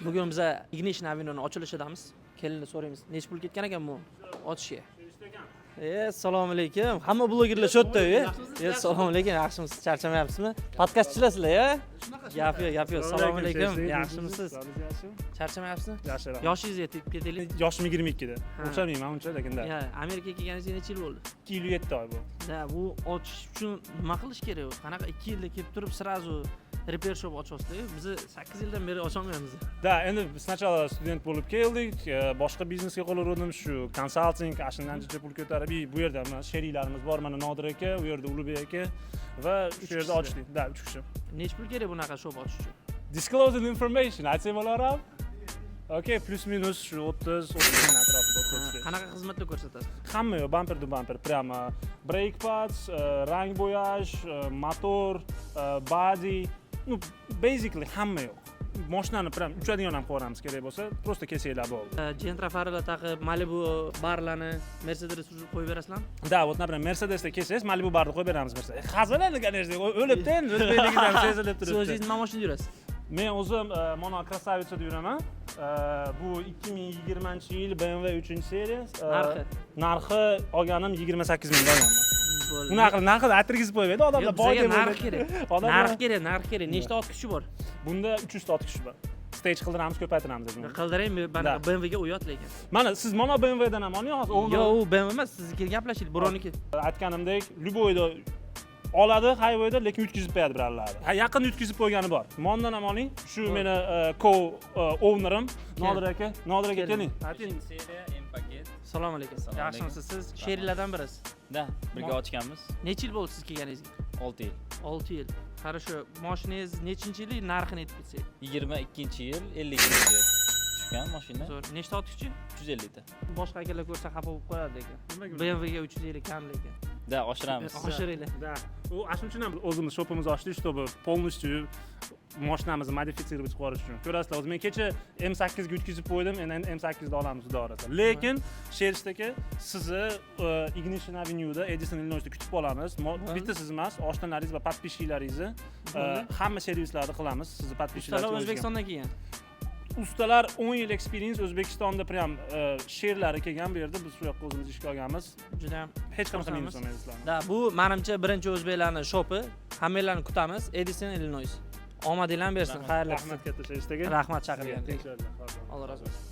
Bugun biz Ignition Avenue ochilishidamiz. Kelinni so'raymiz. Necha pul ketgan ekan bu ochishga? Assalomu alaykum. Hamma blogerlar shu yerda. Assalomu alaykum. Yaxshimisiz? Charchamayapsizmi? Podkastchilarsizlar, ya? Gap yo'q. Assalomu alaykum. Yaxshimisiz? Charchamayapsizmi? Yaxshi. Yoshingiz yetib ketaylik. Yoshim 22 da. O'xshamayman uncha, lekin da. Ya, Amerikaga kelganingizga necha yil bo'ldi? 2 yil 7 oy bu. Da, bu ochish uchun nima qilish kerak? Qanaqa 2 yilda kelib turib, sразу repair shop ochyapsiz-ku. Biz 8 yildan beri ocholmaymiz. Da, endi sначала student bo'lib keldik, boshqa biznesga qo'l urdim, shu konsalting, ashundan ancha pul ko'tarib, bu yerda mana sheriklarimiz bor, mana Nodir aka, u yerda Ulug'bek aka va shu yerda ochdik. Da, 3 kishi. Necha pul kerak bunaqa shop ochish uchun? Disclosing information, aytsa bo'laram. Okay, plus minus shu 30 ming atrofida 35. Qanaqa xizmatlar ko'rsatasiz? Hamma yo'q, bumper to bumper, prямо brake pads, rang bo'yash, motor, body, ну, basically hamma yo'q. Mashinani prям uchadigan ham qilamiz kerak bo'lsa, просто kelsanglar bo'ldi. Gentra farlar taqib, Malibu barlarni Mercedes surib qo'yib berasizlarmi? Da, вот, например, Mercedesda kelsangiz, Malibu barni qo'yib beramiz bersa. Hazilani, конечно, o'libdi endi, o'zbekligidan sezilib turibdi. Siz o'zingiz nima mashinada yurasiz? Men o'zim mana Krasavitsada yuraman. Bu 2020-yil BMW 3-seriya. Narxi olganim 28 ming olganman. Bunaqa narxini atirgizib qo'ymaydi odamlar, boy deb o'ylaydi. Narx kerak. Nechta ot kuchi bor? Bunda 300 ot kuchi bor. Stage qildiramiz, ko'paytiramiz dedim. Qildiring, mana BMW ga o'yat lekin. Mana siz mana BMW dan ham olyapsiz. Yo'q, u BMW emas, sizniki gaplashaylik, birovniki. Aytganimdek, Lyuboyda oladi, highwayda, lekin yutkazib qo'yadi birarlari. Yaqin yutkazib qo'ygani bor. Mondan ham oling. Shu meni co-ownerim Nodir aka. Nodir aka keling. Seriya M-paket. Assalomu alaykum. Yaxshimisiz? Siz sheriklardan birisiz. Da, birga ochganmiz. Necha yil bo'ldi siz kelganingizga? 6 yil. 6 yil. Qarasho, mashinangiz nechinchi yil narxini aytib ketsangiz? 22-yil 50 ga tushgan mashina. Zo'r. Nechta ot kuchi? 350 ta. Boshqa akalar ko'rsa xafa bo'lib qoladi ekan. BMW ga 350 kam lekin. Da, oshiramiz. Oshiringlar. Da. U shuning uchun ham o'zimiz shopimizni ochdik, чтобы полностью mashinamizni modifitsировать qilib yuborish uchun. Ko'rasizlar, o'zi men kecha M8 ga yutkazib qo'ydim, endi M8 da olamiz xudo xohlasa. Lekin Sherishdagi sizni Ignition Avenue'da Edison Illinois'da kutib olamiz. Bitta siz emas, oshnalarningiz va podpishchilaringizni hamma servislarni qilamiz. Sizni podpishchilar Ustalar O'zbekistondan kelgan. Ustalar 10 yil experience O'zbekistonda prям sherlari kelgan bu yerda biz shu yoqqa o'zimiz ishga olganmiz. Juda ham Hech qanaqa minus olmaymiz sizlarni. Da, bu menimcha birinchi o'zbeklarning shopi. Hammalarni kutamiz. Edison Illinois. Omadinglarni bersin. Xayrli. Rahmat katta Sherishdagi. Rahmat chaqirgan. Inshaalloh. Alloh razı olsun.